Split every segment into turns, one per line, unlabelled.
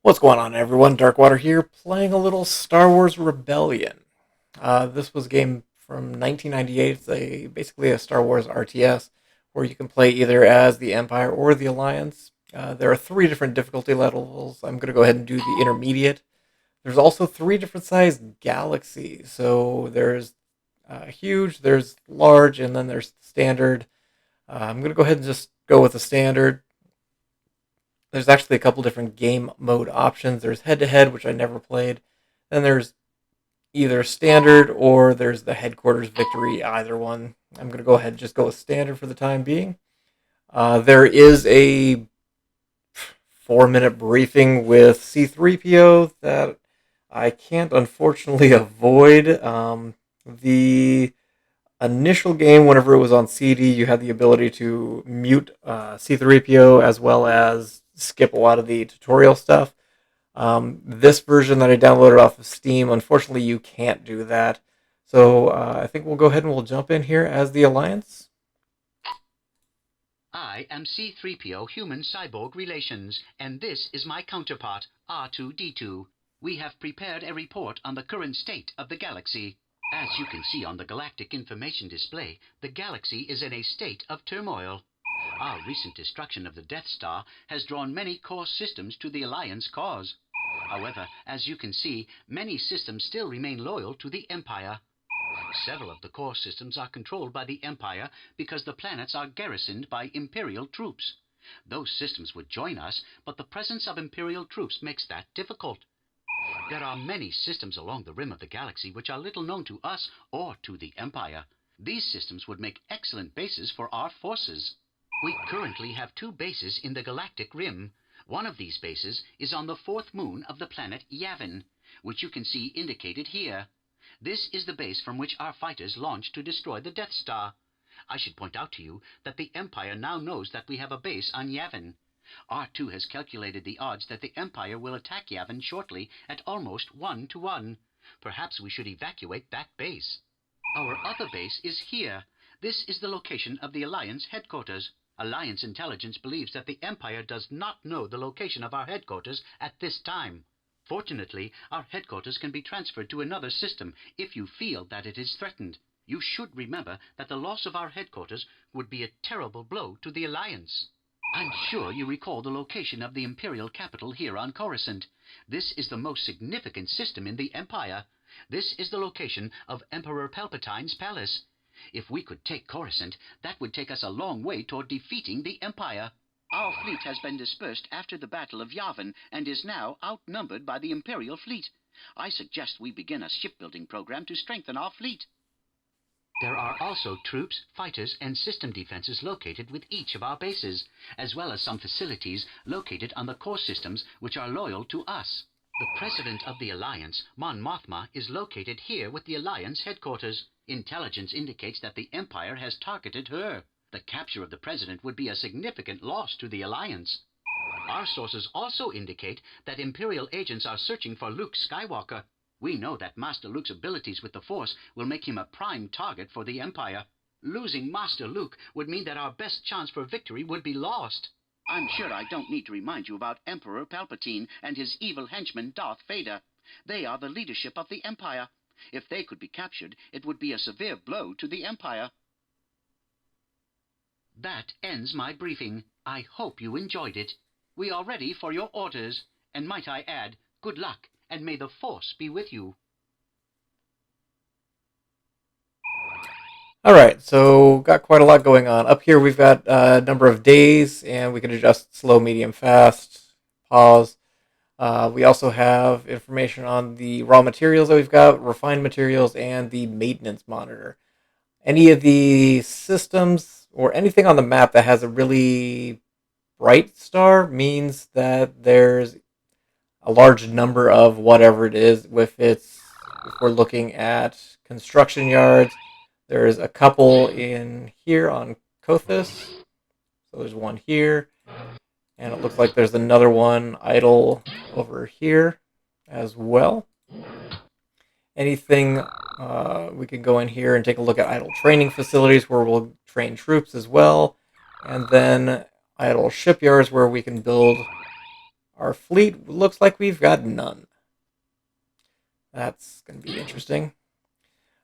What's going on, everyone? Darkwater here, playing a little Star Wars Rebellion. This was a game from 1998. It's basically a Star Wars RTS where you can play either as the Empire or the Alliance. There are three different difficulty levels. I'm going to go ahead and do the intermediate. There's also three different sized galaxies. So there's huge, there's large, and then there's standard. I'm going to go ahead and just go with the standard. There's actually a couple different game mode options. There's head to head, which I never played. Then there's either standard or there's the headquarters victory, either one. I'm going to go ahead and just go with standard for the time being. There is a 4-minute briefing with C3PO that I can't unfortunately avoid. The initial game, whenever it was on CD, you had the ability to mute C3PO as well as skip a lot of the tutorial stuff. This version that I downloaded off of Steam, unfortunately, you can't do that. So I think we'll go ahead and we'll jump in here as the Alliance.
I am C3PO Human-Cyborg Relations, and this is my counterpart, R2-D2. We have prepared a report on the current state of the galaxy. As you can see on the galactic information display, the galaxy is in a state of turmoil. Our recent destruction of the Death Star has drawn many core systems to the Alliance cause. However, as you can see, many systems still remain loyal to the Empire. Several of the core systems are controlled by the Empire because the planets are garrisoned by Imperial troops. Those systems would join us, but the presence of Imperial troops makes that difficult. There are many systems along the rim of the galaxy which are little known to us or to the Empire. These systems would make excellent bases for our forces. We currently have two bases in the galactic rim. One of these bases is on the fourth moon of the planet Yavin, which you can see indicated here. This is the base from which our fighters launched to destroy the Death Star. I should point out to you that the Empire now knows that we have a base on Yavin. R2 has calculated the odds that the Empire will attack Yavin shortly at almost 1-to-1. Perhaps we should evacuate that base. Our other base is here. This is the location of the Alliance headquarters. Alliance intelligence believes that the Empire does not know the location of our headquarters at this time. Fortunately, our headquarters can be transferred to another system if you feel that it is threatened. You should remember that the loss of our headquarters would be a terrible blow to the Alliance. I'm sure you recall the location of the Imperial capital here on Coruscant. This is the most significant system in the Empire. This is the location of Emperor Palpatine's palace. If we could take Coruscant, that would take us a long way toward defeating the Empire. Our fleet has been dispersed after the Battle of Yavin and is now outnumbered by the Imperial fleet. I suggest we begin a shipbuilding program to strengthen our fleet. There are also troops, fighters, and system defenses located with each of our bases, as well as some facilities located on the core systems which are loyal to us. The President of the Alliance, Mon Mothma, is located here with the Alliance headquarters. Intelligence indicates that the Empire has targeted her. The capture of the President would be a significant loss to the Alliance. Our sources also indicate that Imperial agents are searching for Luke Skywalker. We know that Master Luke's abilities with the Force will make him a prime target for the Empire. Losing Master Luke would mean that our best chance for victory would be lost. I'm sure I don't need to remind you about Emperor Palpatine and his evil henchman Darth Vader. They are the leadership of the Empire. If they could be captured, it would be a severe blow to the Empire. That ends my briefing. I hope you enjoyed it. We are ready for your orders, and might I add, good luck, and may the Force be with you.
Alright, so got quite a lot going on. Up here we've got a number of days, and we can adjust slow, medium, fast, pause. We also have information on the raw materials that we've got, refined materials, and the maintenance monitor. Any of the systems or anything on the map that has a really bright star means that there's a large number of whatever it is. If we're looking at construction yards, there's a couple in here on Kothis. So there's one here. And it looks like there's another one idle over here as well. Anything, we can go in here and take a look at idle training facilities where we'll train troops as well. And then idle shipyards where we can build our fleet, looks like we've got none. That's going to be interesting.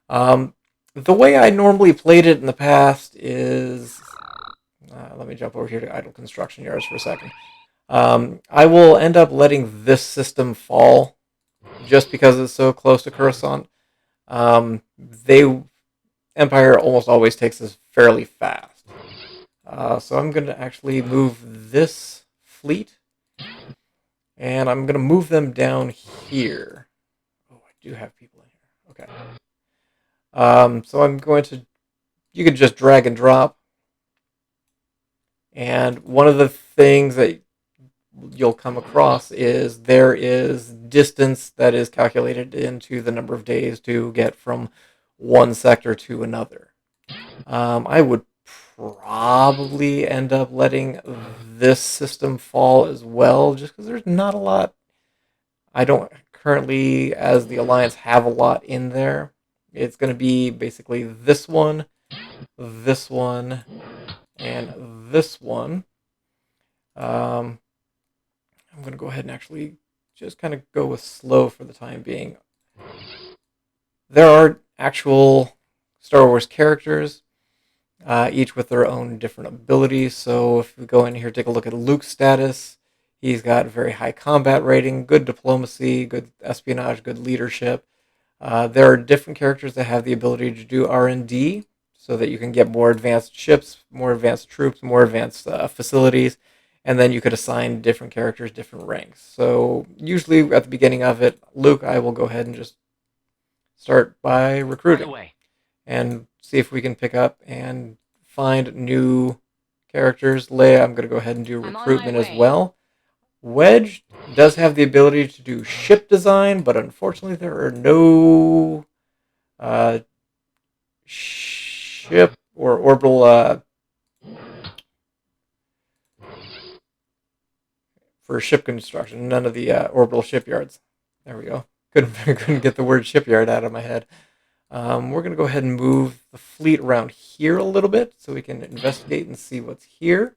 The way I normally played it in the past is... let me jump over here to idle construction yards for a second. I will end up letting this system fall just because it's so close to Coruscant. Empire almost always takes this fairly fast. So I'm going to actually move this fleet, and I'm going to move them down here. Oh, I do have people in here. Okay. So I'm going to... You can just drag and drop. And one of the things that you'll come across is there is distance that is calculated into the number of days to get from one sector to another. I would probably end up letting this system fall as well, just because there's not a lot. I don't currently, as the Alliance, have a lot in there. It's going to be basically this one, and this one. I'm going to go ahead and actually just kind of go with slow for the time being. There are actual Star Wars characters, each with their own different abilities. So if we go in here, take a look at Luke's status. He's got very high combat rating, good diplomacy, good espionage, good leadership. There are different characters that have the ability to do R&D, so that you can get more advanced ships, more advanced troops, more advanced facilities. And then you could assign different characters different ranks. So usually at the beginning of it, Luke, I will go ahead and just start by recruiting and see if we can pick up and find new characters. Leia, I'm going to go ahead and do recruitment as well. Wedge does have the ability to do ship design, but unfortunately there are no ship or orbital for ship construction. None of the orbital shipyards. There we go. Couldn't get the word shipyard out of my head. We're going to go ahead and move the fleet around here a little bit so we can investigate and see what's here.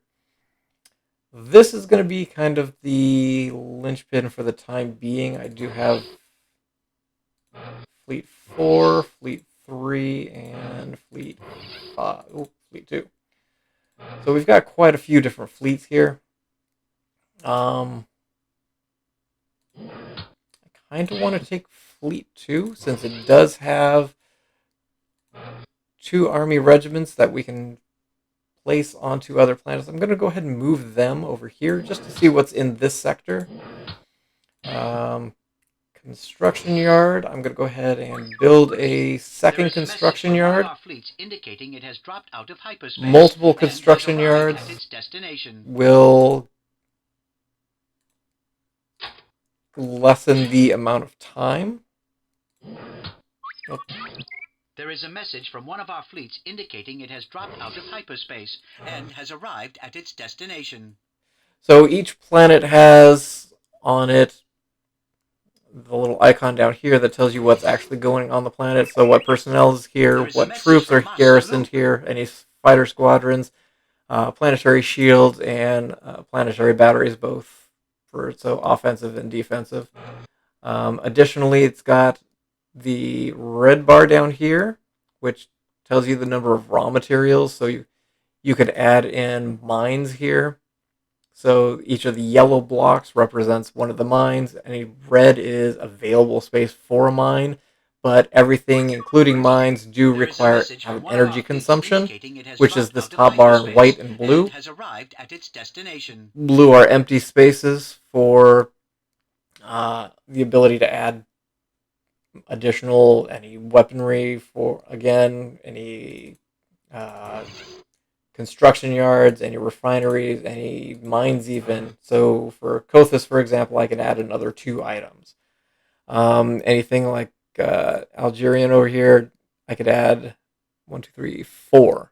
This is going to be kind of the linchpin for the time being. I do have Fleet 4, Fleet 3, and Fleet 5. Oh, Fleet 2. So we've got quite a few different fleets here. I kind of want to take Fleet 2 since it does have 2 army regiments that we can place onto other planets. I'm going to go ahead and move them over here just to see what's in this sector. Construction yard. I'm going to go ahead and build a second construction yard. Multiple construction yards will lessen the amount of time.
There is a message from one of our fleets indicating it has dropped out of hyperspace and has arrived at its destination.
So each planet has on it the little icon down here that tells you what's actually going on the planet. So what personnel is here, what troops are garrisoned here, any fighter squadrons, planetary shields, and planetary batteries, both for offensive and defensive. Additionally, it's got the red bar down here, which tells you the number of raw materials. So you could add in mines here. So each of the yellow blocks represents one of the mines. Any red is available space for a mine, but everything, including mines, do require an energy consumption, which is this top bar in white and blue. Blue are empty spaces for the ability to add additional any weaponry for, again, any construction yards, any refineries, any mines even. So for Kothis, for example, I can add another 2 items. Anything like Algerian over here, I could add 1, 2, 3, 4.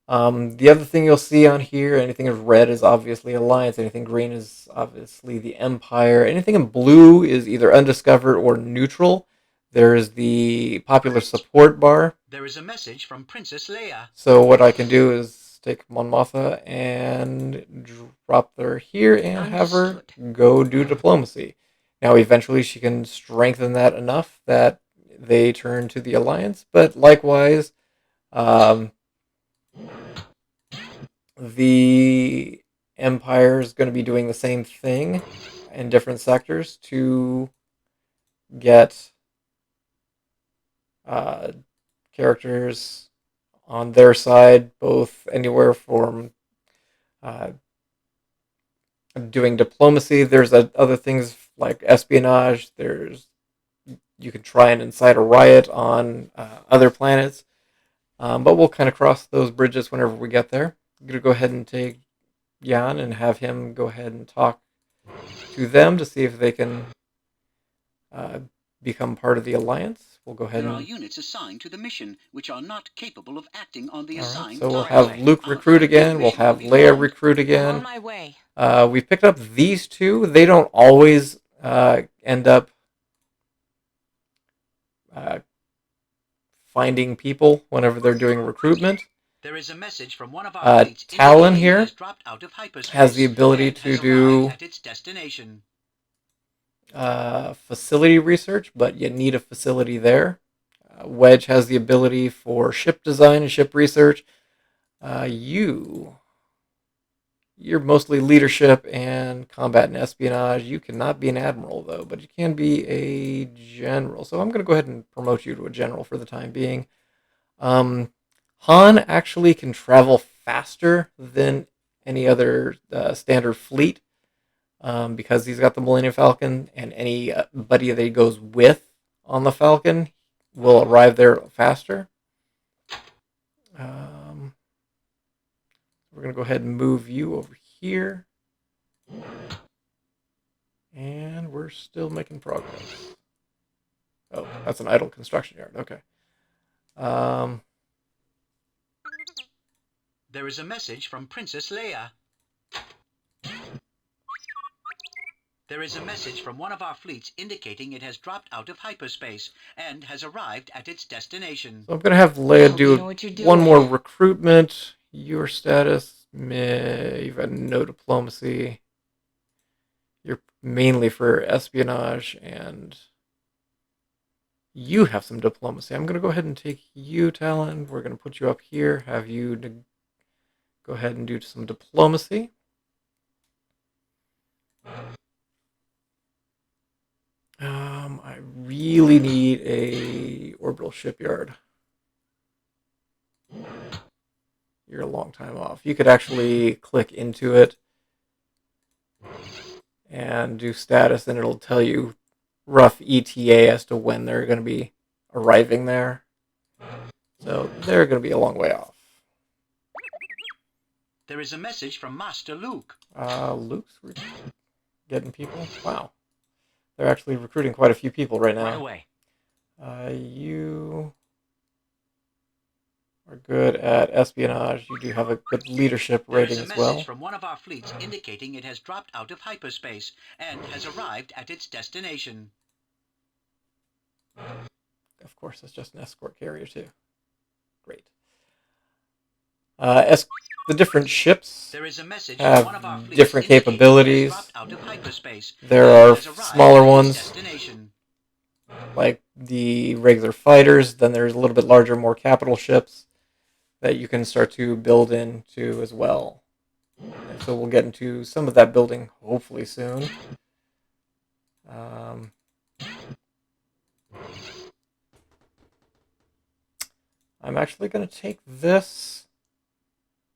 The other thing you'll see on here, anything in red is obviously Alliance, anything green is obviously the Empire, anything in blue is either undiscovered or neutral. There is the popular support bar.
There is a message from Princess Leia.
So what I can do is take Mon Mothma and drop her here and have her
Understood.
go do diplomacy. Now, eventually, she can strengthen that enough that they turn to the Alliance, but likewise, um, the Empire is going to be doing the same thing in different sectors to get uh, characters on their side, both anywhere from uh, doing diplomacy. There's other things like espionage. You can try and incite a riot on other planets, but we'll kind of cross those bridges whenever we get there. I'm gonna go ahead and take Jan and have him go ahead and talk to them to see if they can uh, become part of the Alliance. We'll go ahead
There are
and.
units assigned to the mission which are not capable of acting on the
All right,
assigned
so we'll
task.
have Luke
Our
recruit
flight
again. We'll
formation will
have
be
Leia
formed.
recruit
I'm
again.
on my way.
We picked up these two. They don't always end up uh, finding people whenever they're doing recruitment.
There is a message from one of our fleets
Talon
indicating it
here
has dropped out of hyperspace
has the ability
and
to
has
do
arrived at its destination.
facility research, but you need a facility there. Wedge has the ability for ship design and ship research. You're mostly leadership and combat and espionage. You cannot be an admiral, though, but you can be a general. So I'm going to go ahead and promote you to a general for the time being. Han actually can travel faster than any other standard fleet because he's got the Millennium Falcon, and anybody that he goes with on the Falcon will arrive there faster. We're going to go ahead and move you over here. And we're still making progress. Oh, that's an idle construction yard. Okay.
There is a message from Princess Leia. There is a message from one of our fleets indicating it has dropped out of hyperspace and has arrived at its destination.
So I'm going to have Leia
Hope you know
do
what you're
one
doing.
more recruitment. Your status, meh, you've had no diplomacy. You're mainly for espionage, and you have some diplomacy. I'm going to go ahead and take you, Talon. We're going to put you up here, have you go ahead and do some diplomacy. I really need a orbital shipyard. You're a long time off. You could actually click into it and do status, and it'll tell you rough ETA as to when they're going to be arriving there. So they're going to be a long way off.
There is a message from Master Luke.
Luke's getting people. Wow. They're actually recruiting quite a few people right now.
Right away.
You are good at espionage. You do have a good leadership rating as well.
There is a message from one of our fleets indicating it has dropped out of hyperspace and has arrived at its destination.
Of course, it's just an escort carrier too. Great. The different ships
There is a message
have
from one of our fleets
different
indicating it has
capabilities.
dropped out of hyperspace
There
and
are
has arrived
smaller
at its
ones,
destination.
like the regular fighters. Then there's a little bit larger, more capital ships that you can start to build into as well. And so we'll get into some of that building hopefully soon. I'm actually going to take this.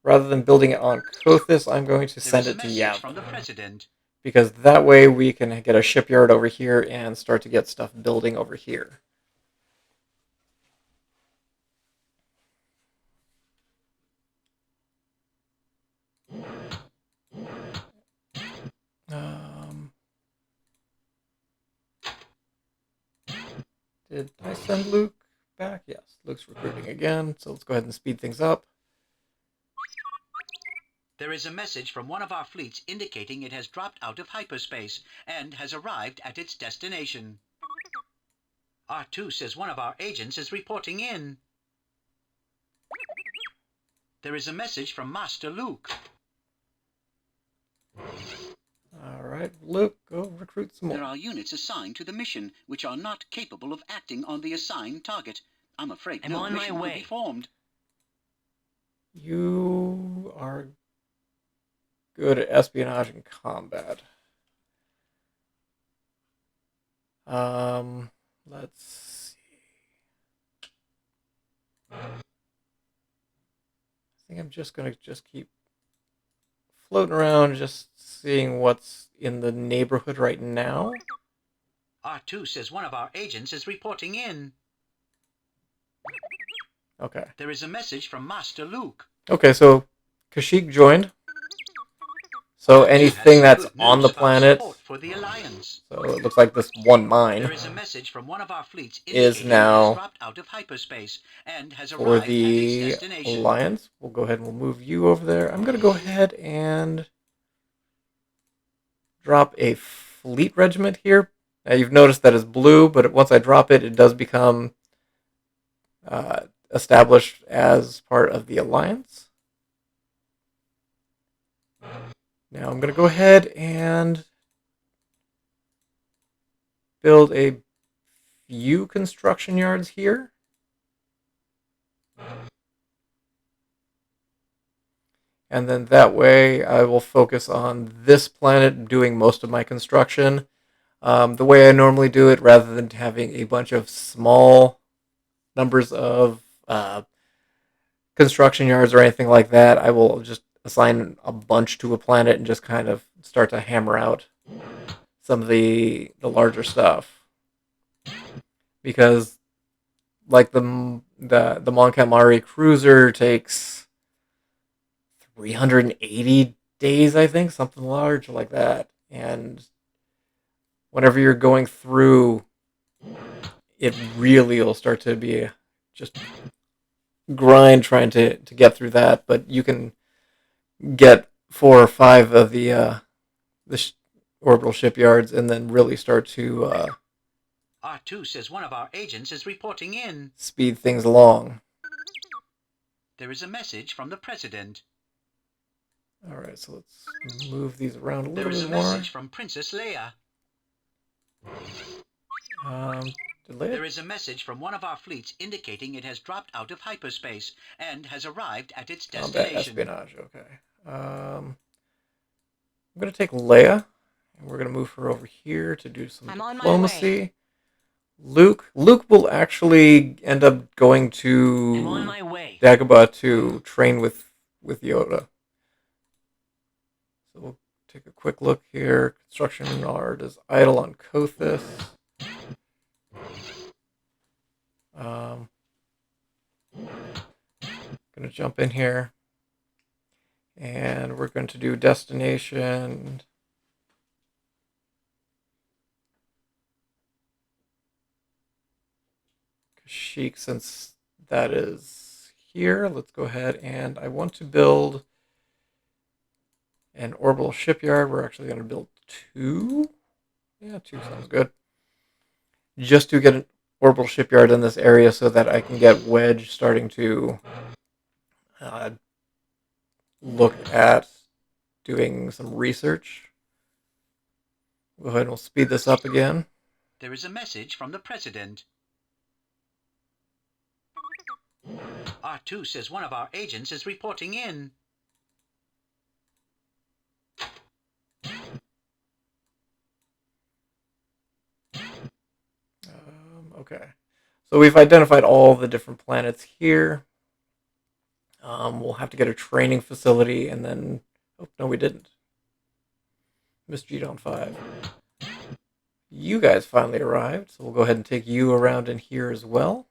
Rather than building it on Kothis, I'm going to send it to Yavin.
From the President.
Because that way we can get a shipyard over here and start to get stuff building over here. Did I send Luke back? Yes, Luke's recruiting again, so let's go ahead and speed things up.
There is a message from one of our fleets indicating it has dropped out of hyperspace and has arrived at its destination. R2 says one of our agents is reporting in. There is a message from Master Luke.
All right, Luke, go recruit some more.
There are units assigned to the mission which are not capable of acting on the assigned target. I'm afraid no mission will be formed.
You are good at espionage and combat. Let's see. I think I'm just gonna keep floating around, just seeing what's in the neighborhood right now.
R2 says one of our agents is reporting in.
Okay.
There is a message from Master Luke.
Okay, so Kashyyyk joined. So anything that's on the planet,
for the Alliance.
so it looks like this one mine
There is a message from one of our fleets
is now
dropped out of hyperspace and has
for
arrived
the
at its destination.
Alliance. We'll go ahead and we'll move you over there. I'm going to go ahead and drop a fleet regiment here. Now you've noticed that it's blue, but once I drop it, it does become established as part of the Alliance. Now I'm going to go ahead and build a few construction yards here. And then that way I will focus on this planet doing most of my construction. The way I normally do it, rather than having a bunch of small numbers of construction yards or anything like that, I will just assign a bunch to a planet and just kind of start to hammer out some of the larger stuff. Because like the Mon Calamari cruiser takes 380 days, I think, something large like that. And whenever you're going through, it really will start to be just grind trying to get through that. But you can get 4 or 5 of the orbital shipyards and then really start to
R2 says one of our agents is reporting in.
Speed things along.
There is a message from the President.
Alright, so let's move these around a little bit more.
There is a message from Princess Leia.
There
is a message from one of our fleets indicating it has dropped out of hyperspace and has arrived at its destination.
Espionage, okay. I'm going to take Leia, and we're going to move her over here to do some diplomacy. Luke will actually end up going to Dagobah to train with Yoda. So we'll take a quick look here. Construction yard is idle on Kothis. Going to jump in here, and we're going to do destination. Kashyyyk, since that is here, let's go ahead and I want to build an orbital shipyard. We're actually going to build 2. Yeah, 2 sounds good. Just to get an orbital shipyard in this area so that I can get Wedge starting to look at doing some research. Go ahead and we'll speed this up again.
There is a message from the President. R2 says one of our agents is reporting in.
Okay, so we've identified all the different planets here. We'll have to get a training facility, and then... Oh, no, we didn't. Miss G-Dawn 5. You guys finally arrived, so we'll go ahead and take you around in here as well.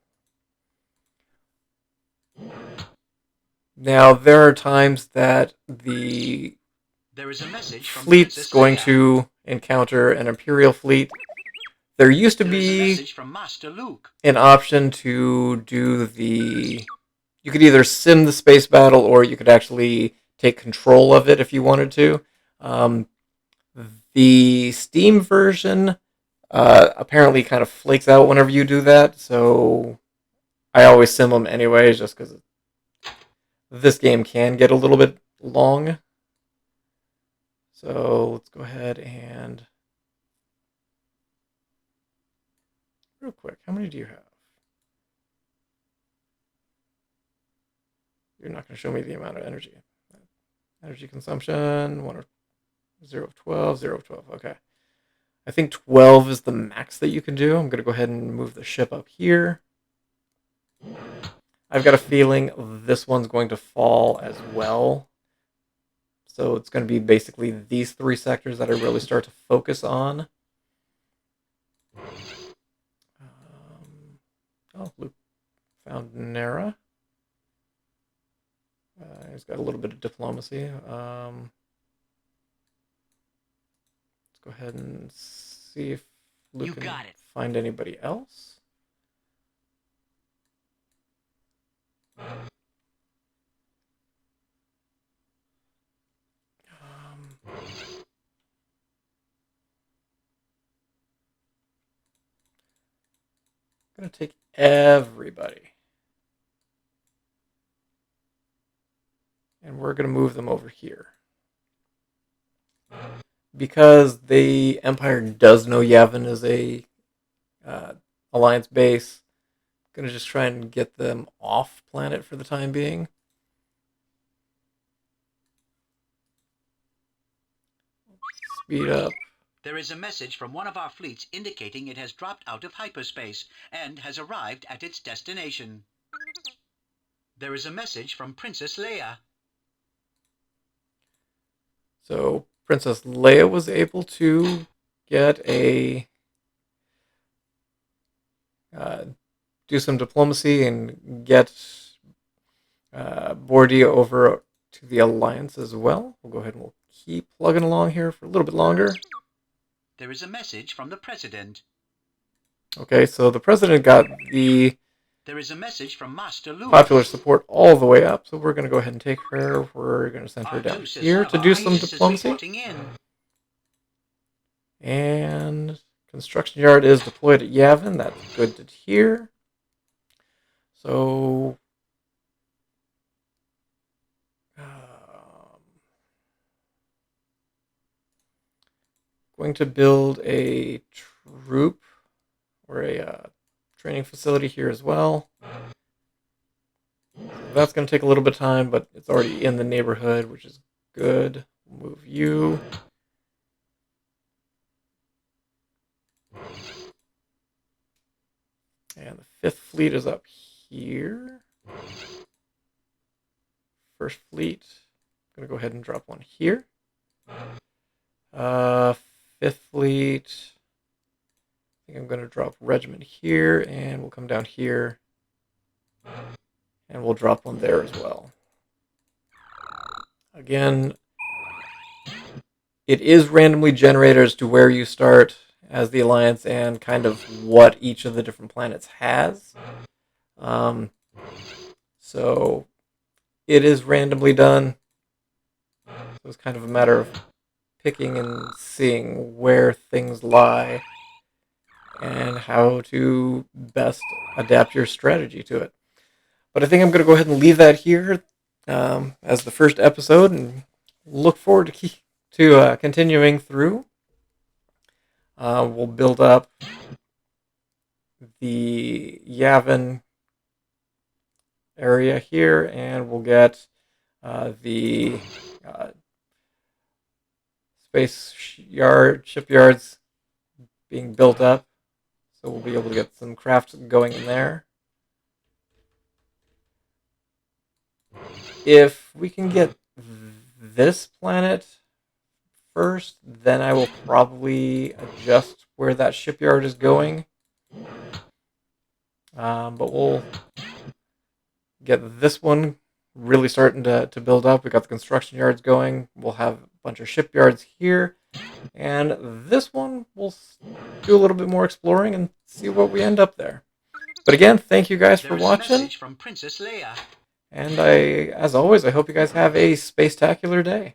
Now, there are times that
there is a message from
fleet's going to encounter an Imperial fleet. There used to be
from Master Luke.
An option to do the... You could either sim the space battle, or you could actually take control of it if you wanted to. The Steam version apparently kind of flakes out whenever you do that, so I always sim them anyways, just because this game can get a little bit long. So let's go ahead and real quick, how many do you have? You're not going to show me the amount of energy. Energy consumption, 1 or 0 of 12, 0 of 12. Okay. I think 12 is the max that you can do. I'm going to go ahead and move the ship up here. I've got a feeling this one's going to fall as well. So it's going to be basically these 3 sectors that I really start to focus on. Oh, Luke found Nera. He's got a little bit of diplomacy. Let's go ahead and see if Luke can find anybody else. I'm going to take everybody. And we're going to move them over here. Because the Empire does know Yavin is a Alliance base, I'm going to just try and get them off planet for the time being. Speed up.
There is a message from one of our fleets indicating it has dropped out of hyperspace and has arrived at its destination. There is a message from Princess Leia.
So Princess Leia was able to get a do some diplomacy and get Bordia over to the Alliance as well. We'll go ahead and we'll keep plugging along here for a little bit longer.
There is a message from the President.
Okay, so the President got the
There is a message from Master Luke.
popular support all the way up, so we're going to go ahead and take her. We're going to send her down here to do some diplomacy. And construction yard is deployed at Yavin. That's good to hear. So going to build a troop or a training facility here as well. That's going to take a little bit of time, but it's already in the neighborhood, which is good. We'll move you. And the 5th fleet is up here. First fleet, I'm going to go ahead and drop one here. 5th fleet, I think I'm going to drop regiment here, and we'll come down here. And we'll drop one there as well. Again, it is randomly generated as to where you start as the Alliance and kind of what each of the different planets has. So it is randomly done. So it's kind of a matter of picking and seeing where things lie and how to best adapt your strategy to it. But I think I'm going to go ahead and leave that here as the first episode and look forward to continuing through. We'll build up the Yavin area here, and we'll get the shipyards being built up. So we'll be able to get some crafts going in there. If we can get this planet first, then I will probably adjust where that shipyard is going. But we'll get this one really starting to build up. We got the construction yards going. We'll have a bunch of shipyards here. And this one, we'll do a little bit more exploring and see what we end up there. But again, thank you guys for watching.
Message from Princess Leia.
And as always, I hope you guys have a space-tacular day.